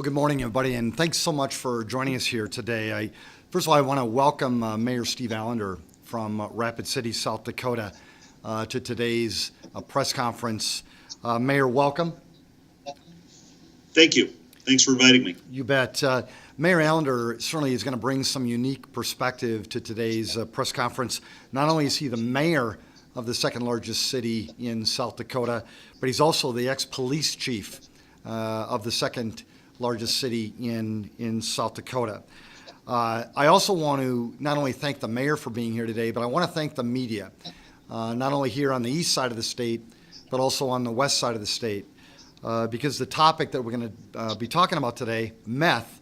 Well, good morning, everybody, and thanks so much for joining us here today. First of all, I want to welcome Mayor Steve Allender from Rapid City, South Dakota, to today's press conference. Mayor, welcome. Thank you. Thanks for inviting me. You bet. Mayor Allender certainly is going to bring some unique perspective to today's press conference. Not only is he the mayor of the second largest city in South Dakota, but he's also the ex-police chief of the second largest city in South Dakota. I also want to not only thank the mayor for being here today, but I want to thank the media, not only here on the east side of the state, but also on the west side of the state, because the topic that we're going to be talking about today, meth,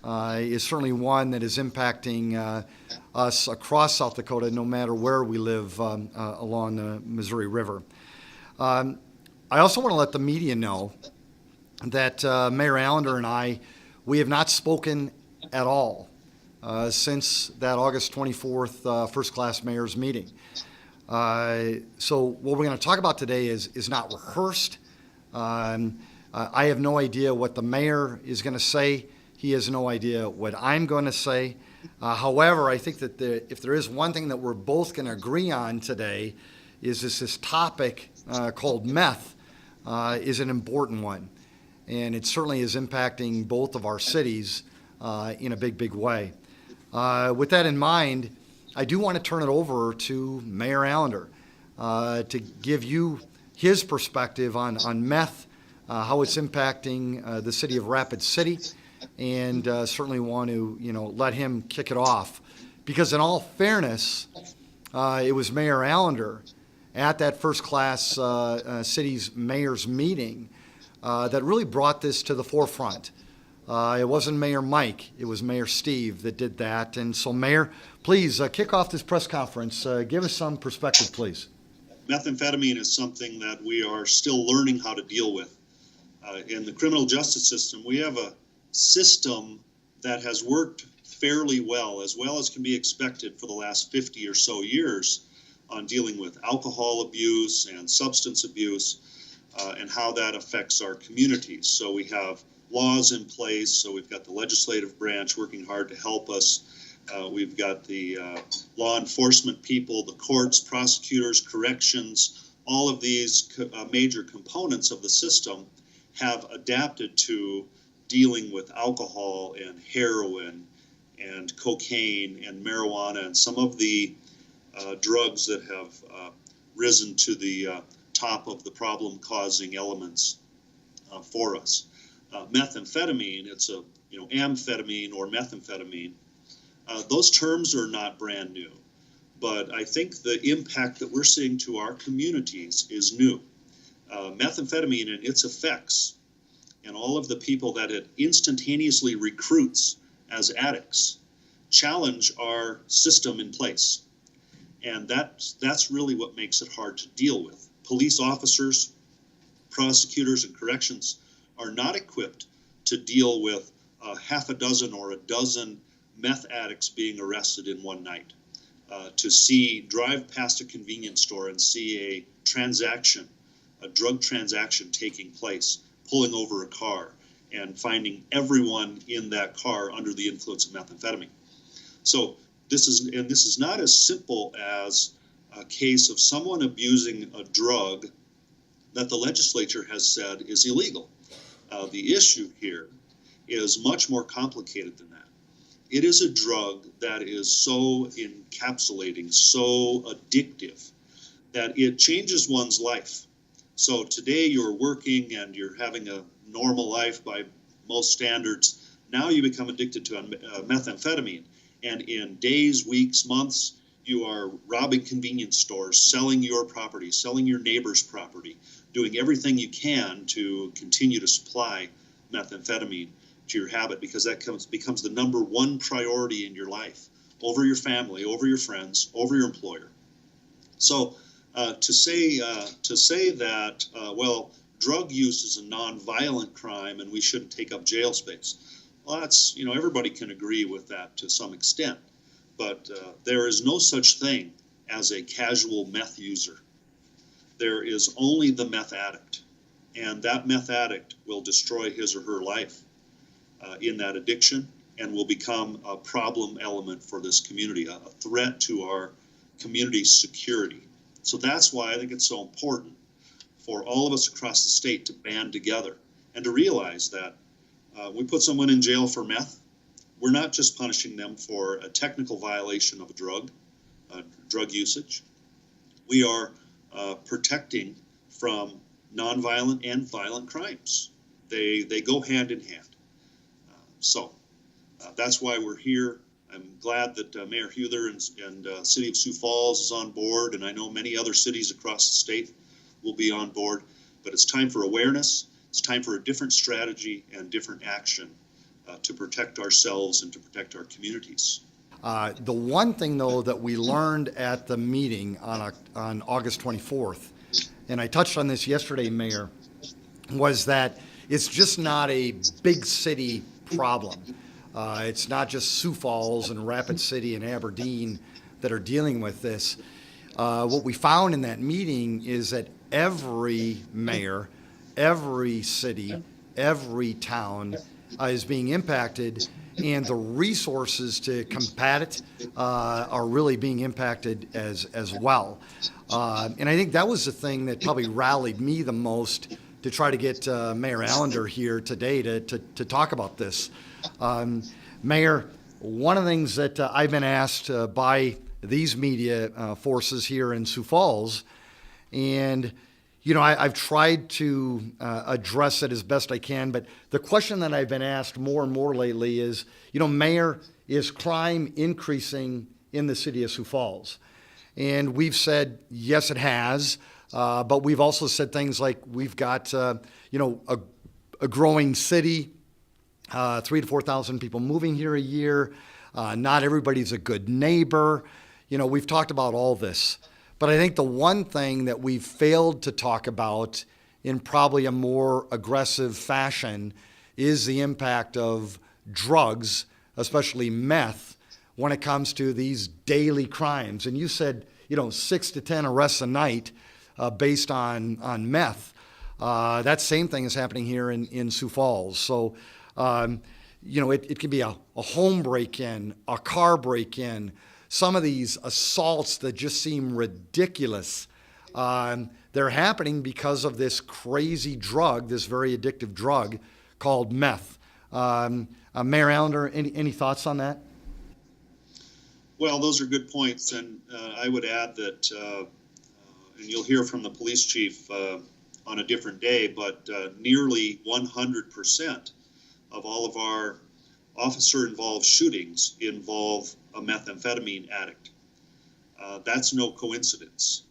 is certainly one that is impacting us across South Dakota, no matter where we live along the Missouri River. I also want to let the media know that Mayor Allender and we have not spoken at all since that August 24th first-class mayor's meeting. So what we're going to talk about today is not rehearsed. I have no idea what the mayor is going to say. He has no idea what I'm going to say. However, I think that if there is one thing that we're both going to agree on today is this topic called meth is an important one. And it certainly is impacting both of our cities in a big, big way. With that in mind, I do want to turn it over to Mayor Allender to give you his perspective on meth, how it's impacting the city of Rapid City, and certainly want to let him kick it off. Because in all fairness, it was Mayor Allender at that first-class city's mayor's meeting that really brought this to the forefront. It wasn't Mayor Mike, it was Mayor Steve that did that. And so, Mayor, please kick off this press conference. Give us some perspective, please. Methamphetamine is something that we are still learning how to deal with. In the criminal justice system, we have a system that has worked fairly well as can be expected for the last 50 or so years on dealing with alcohol abuse and substance abuse. And how that affects our communities. So we have laws in place. So we've got the legislative branch working hard to help us. We've got the law enforcement people, the courts, prosecutors, corrections. All of these major components of the system have adapted to dealing with alcohol and heroin and cocaine and marijuana and some of the drugs that have risen to the top of the problem-causing elements for us. Methamphetamine, it's a amphetamine or methamphetamine. Those terms are not brand new, but I think the impact that we're seeing to our communities is new. Methamphetamine and its effects, and all of the people that it instantaneously recruits as addicts, challenge our system in place, and that's really what makes it hard to deal with. Police officers, prosecutors, and corrections are not equipped to deal with half a dozen or a dozen meth addicts being arrested in one night. To drive past a convenience store and see a drug transaction taking place, pulling over a car and finding everyone in that car under the influence of methamphetamine. So this is not as simple as a case of someone abusing a drug that the legislature has said is illegal. The issue here is much more complicated than that. It is a drug that is so encapsulating, so addictive, that it changes one's life. So today you're working and you're having a normal life by most standards. Now you become addicted to methamphetamine, and in days, weeks, months, you are robbing convenience stores, selling your property, selling your neighbor's property, doing everything you can to continue to supply methamphetamine to your habit, because that becomes the number one priority in your life, over your family, over your friends, over your employer. So to say that, drug use is a nonviolent crime and we shouldn't take up jail space, well, that's, everybody can agree with that to some extent. But there is no such thing as a casual meth user. There is only the meth addict, and that meth addict will destroy his or her life. in that addiction and will become a problem element for this community, a threat to our community's security. So that's why I think it's so important for all of us across the state to band together and to realize that we put someone in jail for meth. We're not just punishing them for a technical violation of a drug usage. We are protecting from nonviolent and violent crimes. They go hand in hand. So that's why we're here. I'm glad that Mayor Huther and City of Sioux Falls is on board, and I know many other cities across the state will be on board. But it's time for awareness. It's time for a different strategy and different action to protect ourselves and to protect our communities. The one thing, though, that we learned at the meeting on August 24th, and I touched on this yesterday, Mayor, was that it's just not a big city problem. It's not just Sioux Falls and Rapid City and Aberdeen that are dealing with this. What we found in that meeting is that every mayor, every city, every town is being impacted, and the resources to combat it are really being impacted as well. And I think that was the thing that probably rallied me the most to try to get Mayor Allender here today to talk about this. Mayor, one of the things that I've been asked by these media forces here in Sioux Falls, and I've tried to address it as best I can, but the question that I've been asked more and more lately is, Mayor, is crime increasing in the city of Sioux Falls? And we've said, yes, it has, but we've also said things like we've got, a growing city, 3,000 to 4,000 people moving here a year. Not everybody's a good neighbor. We've talked about all this. But I think the one thing that we've failed to talk about in probably a more aggressive fashion is the impact of drugs, especially meth, when it comes to these daily crimes. And you said, 6 to 10 arrests a night based on meth. That same thing is happening here in Sioux Falls. So, it can be a home break-in, a car break-in, some of these assaults that just seem ridiculous. They're happening because of this crazy drug, this very addictive drug called meth. Mayor Allender, any thoughts on that? Well, those are good points, and I would add that, and you'll hear from the police chief on a different day, but nearly 100% of all of our officer-involved shootings involve a methamphetamine addict. That's no coincidence.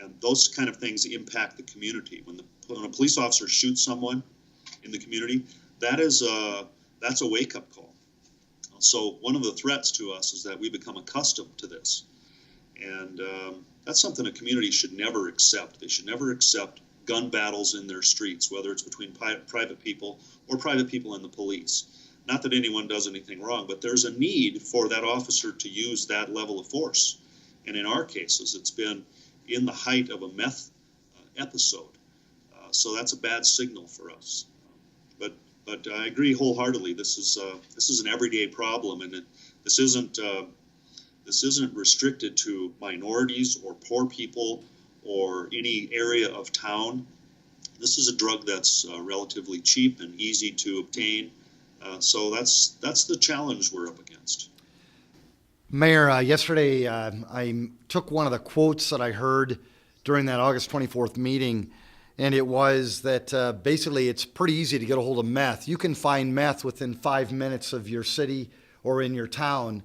And those kind of things impact the community. When a police officer shoots someone in the community, that's a wake-up call. So one of the threats to us is that we become accustomed to this. And that's something a community should never accept. They should never accept gun battles in their streets, whether it's between private people or private people and the police. Not that anyone does anything wrong, but there's a need for that officer to use that level of force. And in our cases, it's been in the height of a meth episode. So that's a bad signal for us. But I agree wholeheartedly. This is an everyday problem, and this isn't restricted to minorities or poor people or any area of town. This is a drug that's relatively cheap and easy to obtain. So that's the challenge we're up against. Mayor, yesterday I took one of the quotes that I heard during that August 24th meeting, and it was that basically it's pretty easy to get a hold of meth. You can find meth within 5 minutes of your city or in your town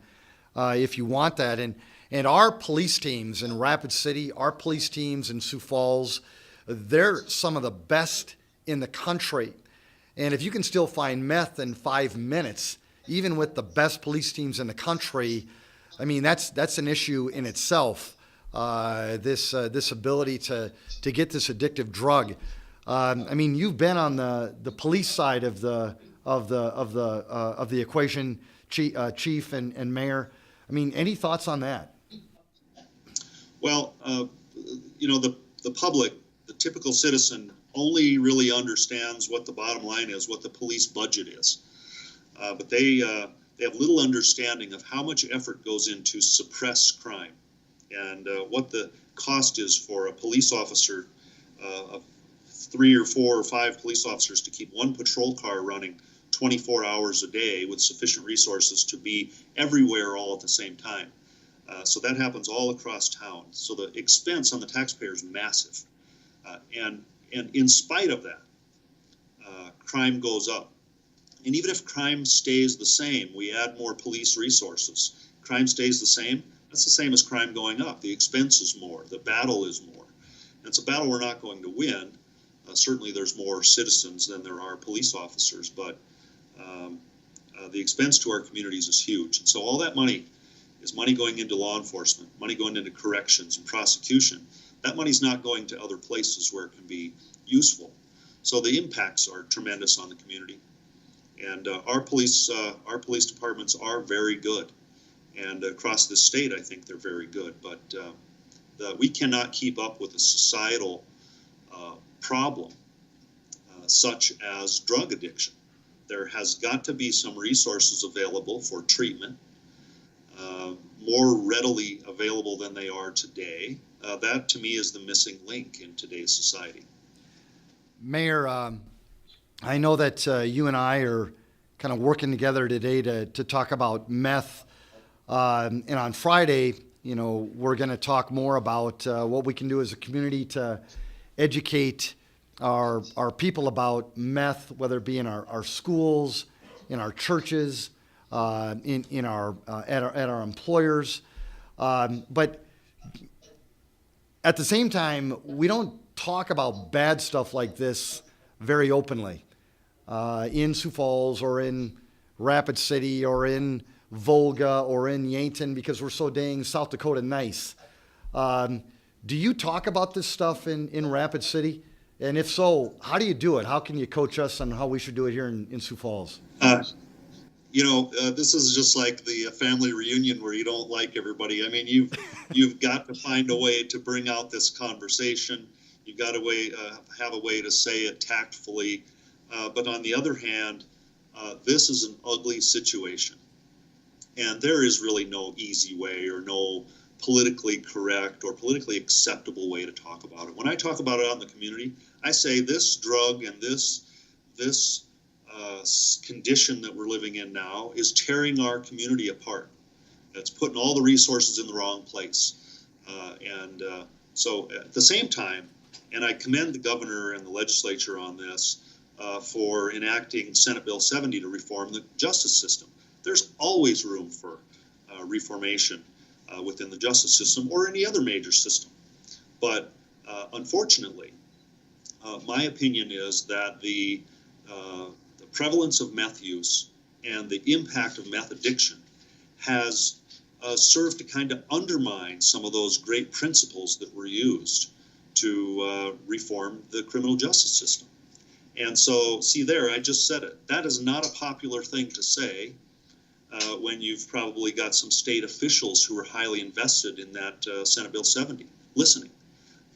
if you want that. And our police teams in Rapid City, our police teams in Sioux Falls, they're some of the best in the country. And if you can still find meth in 5 minutes, even with the best police teams in the country, I mean, that's an issue in itself. This ability to get this addictive drug. I mean, you've been on the police side of the equation, Chief and Mayor. I mean, any thoughts on that? Well, the public, the typical citizen only really understands what the bottom line is, what the police budget is. But they have little understanding of how much effort goes into suppress crime and what the cost is for a police officer, of 3 or 4 or 5 police officers to keep one patrol car running 24 hours a day with sufficient resources to be everywhere all at the same time. So that happens all across town. So the expense on the taxpayer is massive. And in spite of that, crime goes up. And even if crime stays the same, we add more police resources. Crime stays the same, that's the same as crime going up. The expense is more, the battle is more. And it's a battle we're not going to win. Certainly there's more citizens than there are police officers, but the expense to our communities is huge. And so all that money is money going into law enforcement, money going into corrections and prosecution. That money's not going to other places where it can be useful. So the impacts are tremendous on the community. And our police departments are very good. And across the state, I think they're very good. But we cannot keep up with a societal problem such as drug addiction. There has got to be some resources available for treatment, more readily available than they are today. That, to me, is the missing link in today's society. Mayor, I know that you and I are kind of working together today to talk about meth. And on Friday, we're going to talk more about what we can do as a community to educate our people about meth, whether it be in our schools, in our churches, in our at our employers. But at the same time, we don't talk about bad stuff like this very openly in Sioux Falls or in Rapid City or in Volga or in Yankton because we're so dang South Dakota nice. Do you talk about this stuff in Rapid City? And if so, how do you do it? How can you coach us on how we should do it here in Sioux Falls? This is just like the family reunion where you don't like everybody. I mean, you've got to find a way to bring out this conversation. You've got to have a way to say it tactfully. But on the other hand, this is an ugly situation. And there is really no easy way or no politically correct or politically acceptable way to talk about it. When I talk about it out in the community, I say this drug and this condition that we're living in now is tearing our community apart. It's putting all the resources in the wrong place. So at the same time, and I commend the governor and the legislature on this for enacting Senate Bill 70 to reform the justice system. There's always room for reformation within the justice system or any other major system. But unfortunately, my opinion is that the prevalence of meth use and the impact of meth addiction has served to kind of undermine some of those great principles that were used to reform the criminal justice system. And so, see there, I just said it. That is not a popular thing to say when you've probably got some state officials who are highly invested in that Senate Bill 70 listening.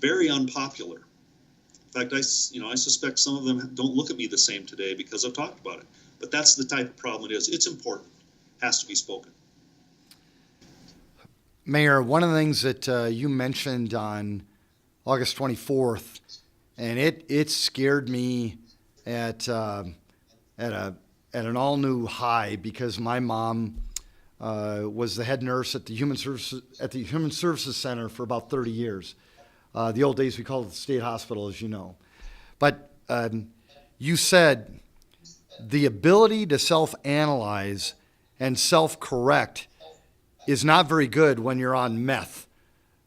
Very unpopular. In fact, I suspect some of them don't look at me the same today because I've talked about it. But that's the type of problem it is. It's important. Has to be spoken. Mayor, one of the things that you mentioned on August 24th, and it scared me at an all-new high because my mom was the head nurse at the Human Services Center for about 30 years. The old days we called it the state hospital, as you know. But you said the ability to self-analyze and self-correct is not very good when you're on meth.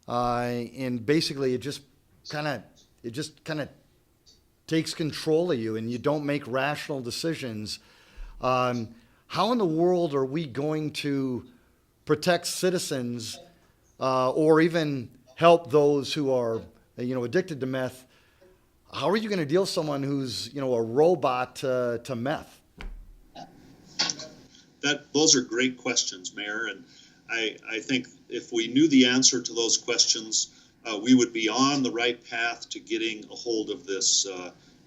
And basically it just kind of takes control of you and you don't make rational decisions. How in the world are we going to protect citizens or even help those who are addicted to meth? How are you going to deal with someone who's a robot to meth? Those are great questions, Mayor, and I think if we knew the answer to those questions, we would be on the right path to getting a hold of this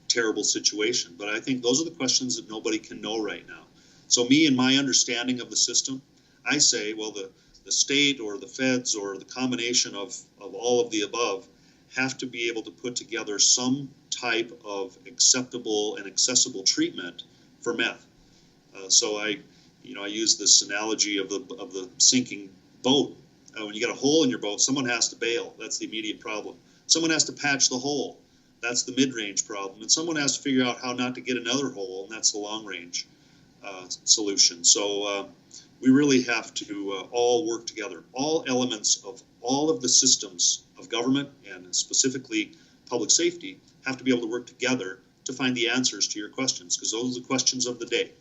terrible situation. But I think those are the questions that nobody can know right now. So me and my understanding of the system, I say, well, the state or the feds or the combination of all of the above have to be able to put together some type of acceptable and accessible treatment for meth. So I use this analogy of the sinking boat. When you get a hole in your boat, someone has to bail. That's the immediate problem. Someone has to patch the hole. That's the mid-range problem. And someone has to figure out how not to get another hole, and that's the long-range solution. So we really have to all work together. All elements of all of the systems of government, and specifically public safety, have to be able to work together to find the answers to your questions, because those are the questions of the day.